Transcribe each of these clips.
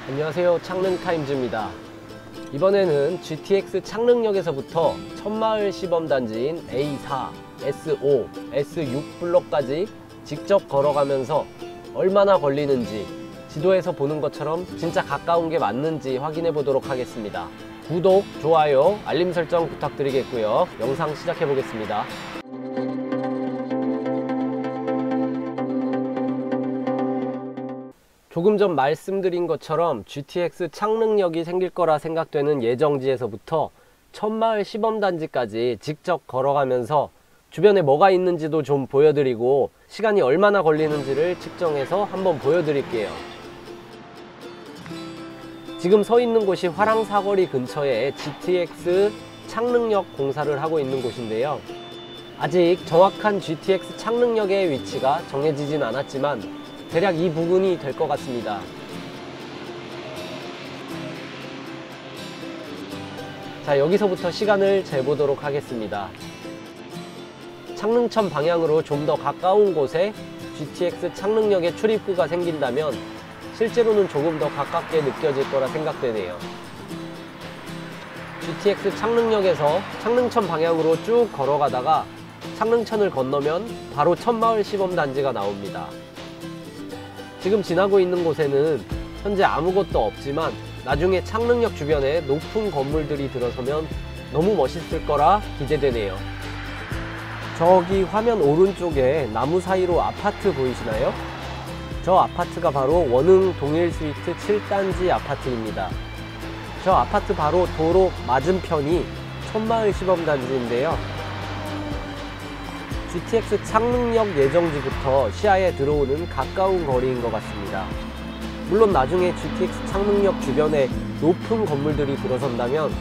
안녕하세요, 창릉타임즈입니다. 이번에는 GTX 창릉역에서부터 천마을 시범단지인 A4, S5, S6 블록까지 직접 걸어가면서 얼마나 걸리는지 지도에서 보는 것처럼 진짜 가까운 게 맞는지 확인해 보도록 하겠습니다. 구독, 좋아요, 알림 설정 부탁드리겠고요. 영상 시작해 보겠습니다. 조금 전 말씀드린 것처럼 GTX 창릉역이 생길 거라 생각되는 예정지에서부터 천마을 시범단지까지 직접 걸어가면서 주변에 뭐가 있는지도 좀 보여드리고 시간이 얼마나 걸리는지를 측정해서 한번 보여드릴게요. 지금 서 있는 곳이 화랑사거리 근처에 GTX 창릉역 공사를 하고 있는 곳인데요. 아직 정확한 GTX 창릉역의 위치가 정해지진 않았지만 대략 이 부분이 될 것 같습니다. 자, 여기서부터 시간을 재보도록 하겠습니다. 창릉천 방향으로 좀 더 가까운 곳에 GTX 창릉역의 출입구가 생긴다면 실제로는 조금 더 가깝게 느껴질 거라 생각되네요. GTX 창릉역에서 창릉천 방향으로 쭉 걸어가다가 창릉천을 건너면 바로 천마을 시범단지가 나옵니다. 지금 지나고 있는 곳에는 현재 아무것도 없지만 나중에 창릉역 주변에 높은 건물들이 들어서면 너무 멋있을 거라 기대되네요. 저기 화면 오른쪽에 나무 사이로 아파트 보이시나요? 저 아파트가 바로 원흥 동일 스위트 7단지 아파트입니다. 저 아파트 바로 도로 맞은편이 천마을 시범단지인데요. GTX 창릉역 예정지부터 시야에 들어오는 가까운 거리인 것 같습니다. 물론 나중에 GTX 창릉역 주변에 높은 건물들이 들어선다면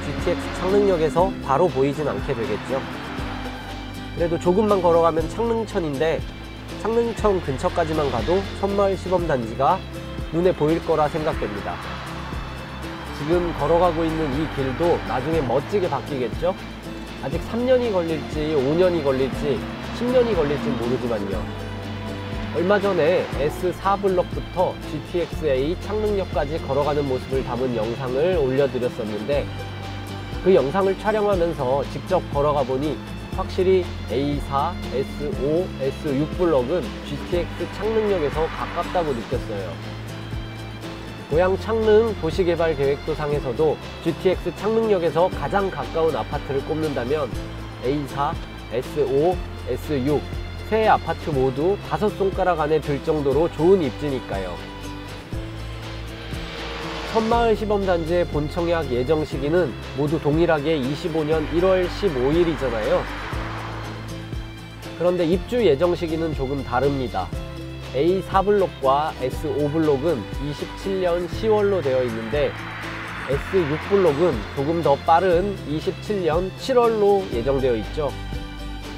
GTX 창릉역에서 바로 보이진 않게 되겠죠. 그래도 조금만 걸어가면 창릉천인데 창릉천 근처까지만 가도 천마을 시범단지가 눈에 보일 거라 생각됩니다. 지금 걸어가고 있는 이 길도 나중에 멋지게 바뀌겠죠? 아직 3년이 걸릴지 5년이 걸릴지 10년이 걸릴지 모르지만요. 얼마 전에 S4 블럭부터 GTX-A 창릉역까지 걸어가는 모습을 담은 영상을 올려드렸었는데 그 영상을 촬영하면서 직접 걸어가 보니 확실히 A4, S5, S6 블럭은 GTX 창릉역에서 가깝다고 느꼈어요. 고양 창릉 도시개발계획도상에서도 GTX 창릉역에서 가장 가까운 아파트를 꼽는다면 A4, S5, S6 세 아파트 모두 5손가락 안에 들 정도로 좋은 입지니까요. 천마을 시범단지의 본청약 예정 시기는 모두 동일하게 25년 1월 15일이잖아요. 그런데 입주 예정 시기는 조금 다릅니다. A4 블록과 S5 블록은 27년 10월로 되어 있는데 S6 블록은 조금 더 빠른 27년 7월로 예정되어 있죠.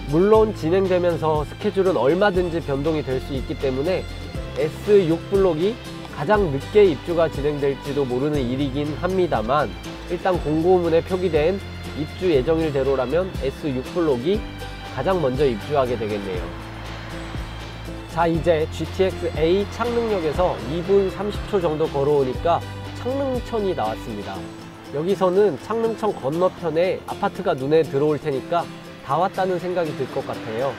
물론 진행되면서 스케줄은 얼마든지 변동이 될 수 있기 때문에 S6 블록이 가장 늦게 입주가 진행될지도 모르는 일이긴 합니다만 일단 공고문에 표기된 입주 예정일대로라면 S6 블록이 가장 먼저 입주하게 되겠네요. 자, 이제 GTX-A 창릉역에서 2분 30초 정도 걸어오니까 창릉천이 나왔습니다. 여기서는 창릉천 건너편에 아파트가 눈에 들어올 테니까 다 왔다는 생각이 들 것 같아요.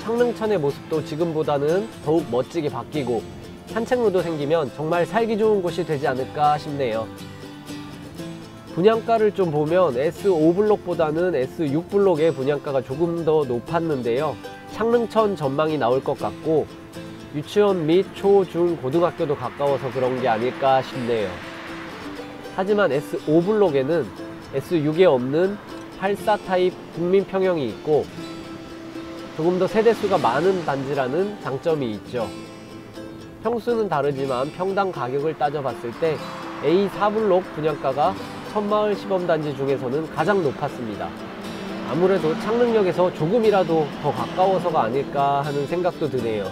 창릉천의 모습도 지금보다는 더욱 멋지게 바뀌고 산책로도 생기면 정말 살기 좋은 곳이 되지 않을까 싶네요. 분양가를 좀 보면 S5 블록보다는 S6 블록의 분양가가 조금 더 높았는데요. 창릉천 전망이 나올 것 같고 유치원 및 초, 중, 고등학교도 가까워서 그런 게 아닐까 싶네요. 하지만 S5 블록에는 S6에 없는 84 타입 국민평형이 있고 조금 더 세대수가 많은 단지라는 장점이 있죠. 평수는 다르지만 평당 가격을 따져봤을 때 A4 블록 분양가가 천마을 시범단지 중에서는 가장 높았습니다. 아무래도 창릉역에서 조금이라도 더 가까워서가 아닐까 하는 생각도 드네요.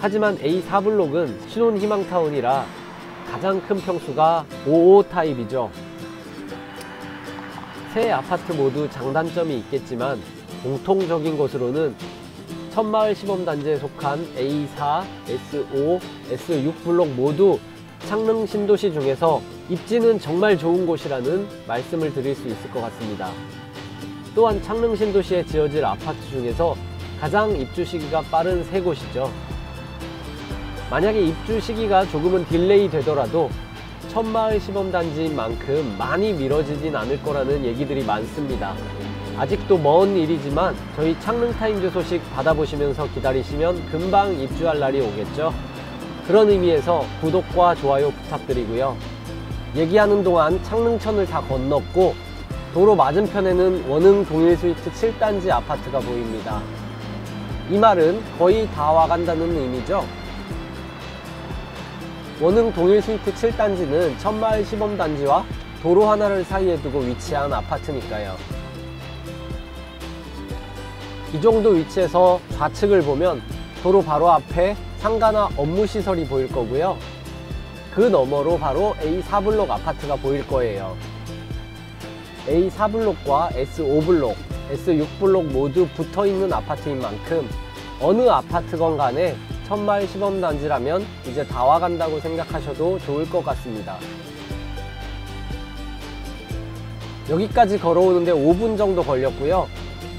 하지만 A4 블록은 신혼희망타운이라 가장 큰 평수가 55 타입이죠. 세 아파트 모두 장단점이 있겠지만 공통적인 것으로는 천마을 시범단지에 속한 A4, S5, S6 블록 모두 창릉 신도시 중에서 입지는 정말 좋은 곳이라는 말씀을 드릴 수 있을 것 같습니다. 또한 창릉 신도시에 지어질 아파트 중에서 가장 입주 시기가 빠른 세 곳이죠. 만약에 입주 시기가 조금은 딜레이 되더라도 천마을 시범단지인 만큼 많이 미뤄지진 않을 거라는 얘기들이 많습니다. 아직도 먼 일이지만 저희 창릉타임즈 소식 받아보시면서 기다리시면 금방 입주할 날이 오겠죠. 그런 의미에서 구독과 좋아요 부탁드리고요. 얘기하는 동안 창릉천을 다 건넜고 도로 맞은편에는 원흥 동일 스위트 7단지 아파트가 보입니다. 이 말은 거의 다 와간다는 의미죠. 원흥 동일 스위트 7단지는 천마을 시범단지와 도로 하나를 사이에 두고 위치한 아파트니까요. 이 정도 위치에서 좌측을 보면 도로 바로 앞에 상가나 업무시설이 보일 거고요. 그 너머로 바로 A4블록 아파트가 보일 거예요. A4블록과 S5블록, S6블록 모두 붙어있는 아파트인 만큼 어느 아파트건 간에 천마을 시범단지라면 이제 다 와간다고 생각하셔도 좋을 것 같습니다. 여기까지 걸어오는데 5분 정도 걸렸고요.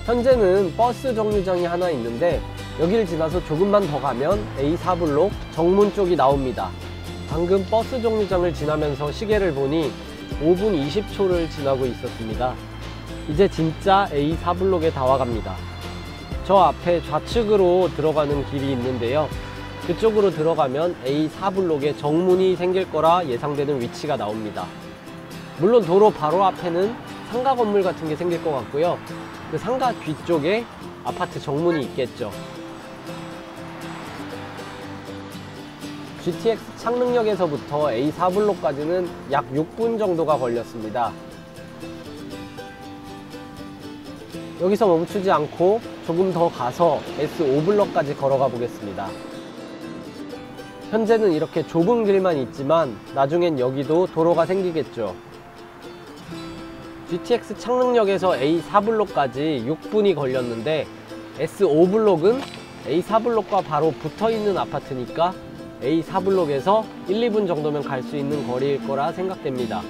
현재는 버스 정류장이 하나 있는데 여기를 지나서 조금만 더 가면 A4블록 정문 쪽이 나옵니다. 방금 버스 정류장을 지나면서 시계를 보니 5분 20초를 지나고 있었습니다. 이제 진짜 A4블록에 다 와갑니다. 저 앞에 좌측으로 들어가는 길이 있는데요. 그쪽으로 들어가면 A4블록에 정문이 생길 거라 예상되는 위치가 나옵니다. 물론 도로 바로 앞에는 상가 건물 같은 게 생길 것 같고요. 그 상가 뒤쪽에 아파트 정문이 있겠죠. GTX 창릉역에서부터 A4블록까지는 약 6분 정도가 걸렸습니다. 여기서 멈추지 않고 조금 더 가서 S5블록까지 걸어가 보겠습니다. 현재는 이렇게 좁은 길만 있지만 나중엔 여기도 도로가 생기겠죠. GTX 창릉역에서 A4블록까지 6분이 걸렸는데 S5블록은 A4블록과 바로 붙어있는 아파트니까 A4블록에서 1, 2분 정도면 갈 수 있는 거리일 거라 생각됩니다.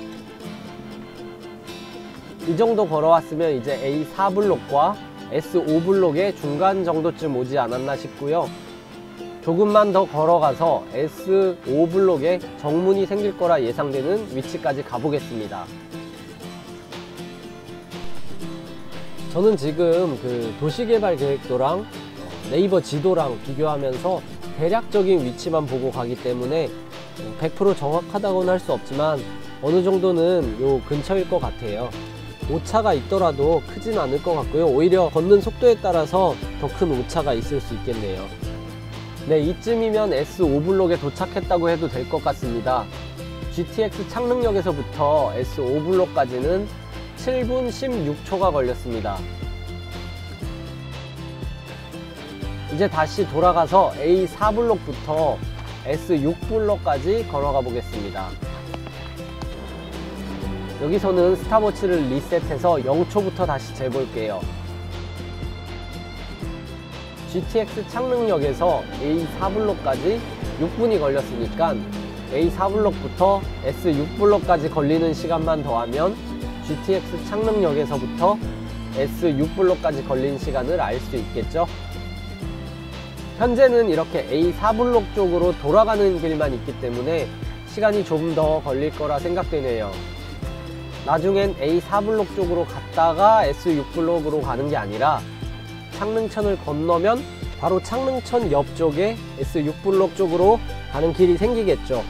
이 정도 걸어왔으면 이제 A4블록과 S5블록의 중간 정도쯤 오지 않았나 싶고요. 조금만 더 걸어가서 S5블록에 정문이 생길 거라 예상되는 위치까지 가보겠습니다. 저는 지금 그 도시개발계획도랑 네이버 지도랑 비교하면서 대략적인 위치만 보고 가기 때문에 100% 정확하다고는 할 수 없지만 어느 정도는 요 근처일 것 같아요. 오차가 있더라도 크진 않을 것 같고요. 오히려 걷는 속도에 따라서 더 큰 오차가 있을 수 있겠네요. 네, 이쯤이면 S5블록에 도착했다고 해도 될 것 같습니다. GTX 창릉역에서부터 S5블록까지는 7분 16초가 걸렸습니다. 이제 다시 돌아가서 A4블록부터 S6블록까지 걸어가 보겠습니다. 여기서는 스탑워치를 리셋해서 0초부터 다시 재볼게요. GTX 창릉역에서 A4블록까지 6분이 걸렸으니까 A4블록부터 S6블록까지 걸리는 시간만 더하면 GTX 창릉역에서부터 S6블록까지 걸린 시간을 알 수 있겠죠? 현재는 이렇게 A4블록 쪽으로 돌아가는 길만 있기 때문에 시간이 좀 더 걸릴 거라 생각되네요. 나중엔 A4블록 쪽으로 갔다가 S6블록으로 가는 게 아니라 창릉천을 건너면 바로 창릉천 옆쪽에 S6블록 쪽으로 가는 길이 생기겠죠.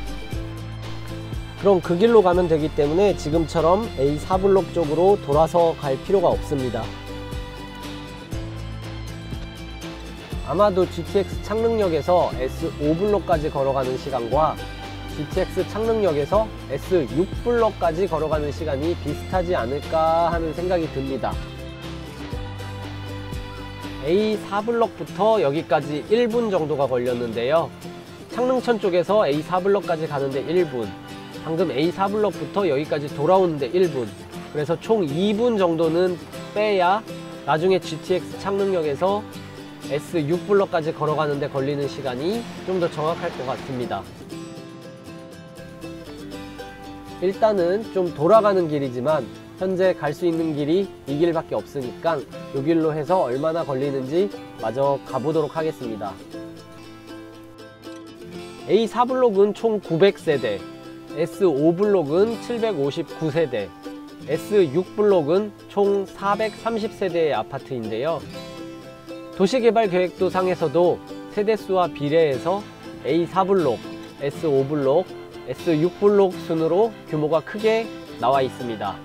그럼 그 길로 가면 되기 때문에 지금처럼 A4블록 쪽으로 돌아서 갈 필요가 없습니다. 아마도 GTX 창릉역에서 S5블록까지 걸어가는 시간과 GTX 창릉역에서 S6블록까지 걸어가는 시간이 비슷하지 않을까 하는 생각이 듭니다. A4블록부터 여기까지 1분 정도가 걸렸는데요. 창릉천 쪽에서 A4블록까지 가는데 1분, 방금 A4블록부터 여기까지 돌아오는데 1분, 그래서 총 2분 정도는 빼야 나중에 GTX 창릉역에서 S6블럭까지 걸어가는데 걸리는 시간이 좀 더 정확할 것 같습니다. 일단은 좀 돌아가는 길이지만 현재 갈 수 있는 길이 이 길밖에 없으니까 이 길로 해서 얼마나 걸리는지 마저 가보도록 하겠습니다. A4블록은 총 900세대, S5블록은 759세대, S6블록은 총 430세대의 아파트인데요. 도시개발계획도 상에서도 세대수와 비례해서 A4블록, S5블록, S6블록 순으로 규모가 크게 나와 있습니다.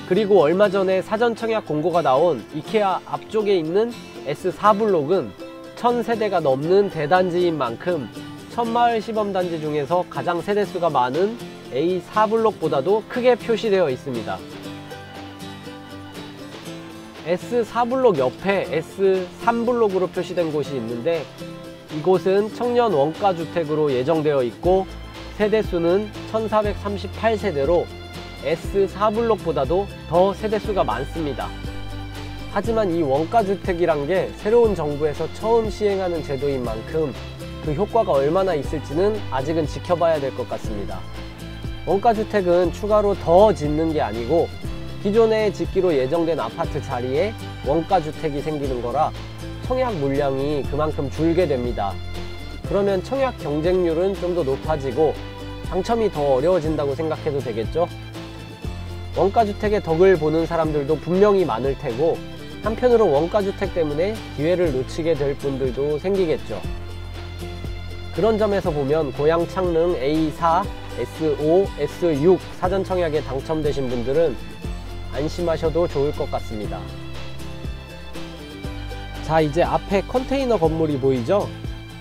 그리고 얼마 전에 사전 청약 공고가 나온 이케아 앞쪽에 있는 S4블록은 1000세대가 넘는 대단지인 만큼 천마을 시범단지 중에서 가장 세대수가 많은 A4블록보다도 크게 표시되어 있습니다. S4블록 옆에 S3블록으로 표시된 곳이 있는데 이곳은 청년 원가주택으로 예정되어 있고 세대수는 1438세대로 S4블록보다도 더 세대수가 많습니다. 하지만 이 원가주택이란 게 새로운 정부에서 처음 시행하는 제도인 만큼 그 효과가 얼마나 있을지는 아직은 지켜봐야 될 것 같습니다. 원가주택은 추가로 더 짓는 게 아니고 기존에 짓기로 예정된 아파트 자리에 원가주택이 생기는 거라 청약 물량이 그만큼 줄게 됩니다. 그러면 청약 경쟁률은 좀 더 높아지고 당첨이 더 어려워진다고 생각해도 되겠죠? 원가주택의 덕을 보는 사람들도 분명히 많을 테고 한편으로 원가주택 때문에 기회를 놓치게 될 분들도 생기겠죠. 그런 점에서 보면 고양 창릉 A4, S5, S6 사전 청약에 당첨되신 분들은 안심하셔도 좋을 것 같습니다. 자, 이제 앞에 컨테이너 건물이 보이죠?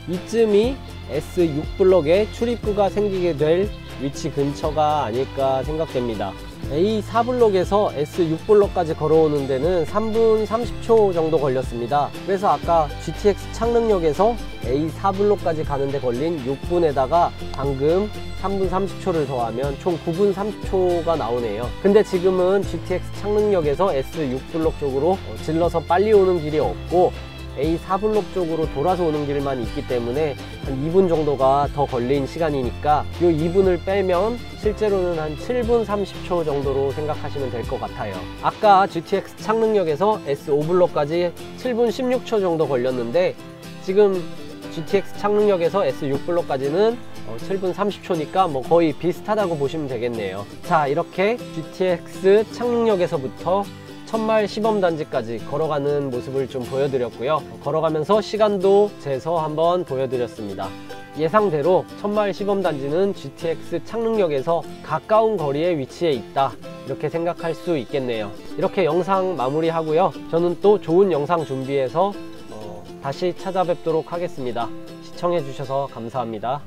이쯤이 S6블럭에 출입구가 생기게 될 위치 근처가 아닐까 생각됩니다. A4블록에서 S6블록까지 걸어오는 데는 3분 30초 정도 걸렸습니다. 그래서 아까 GTX 창릉역에서 A4블록까지 가는데 걸린 6분에다가 방금 3분 30초를 더하면 총 9분 30초가 나오네요. 근데 지금은 GTX 창릉역에서 S6블록 쪽으로 질러서 빨리 오는 길이 없고 A4블록 쪽으로 돌아서 오는 길만 있기 때문에 한 2분 정도가 더 걸린 시간이니까 이 2분을 빼면 실제로는 한 7분 30초 정도로 생각하시면 될 것 같아요. 아까 GTX 창릉역에서 S5블록까지 7분 16초 정도 걸렸는데 지금 GTX 창릉역에서 S6블록까지는 7분 30초니까 뭐 거의 비슷하다고 보시면 되겠네요. 자, 이렇게 GTX 창릉역에서부터 천마을 시범단지까지 걸어가는 모습을 좀 보여드렸고요. 걸어가면서 시간도 재서 한번 보여드렸습니다. 예상대로 천마을 시범단지는 GTX 창릉역에서 가까운 거리에 위치해 있다, 이렇게 생각할 수 있겠네요. 이렇게 영상 마무리하고요. 저는 또 좋은 영상 준비해서 다시 찾아뵙도록 하겠습니다. 시청해 주셔서 감사합니다.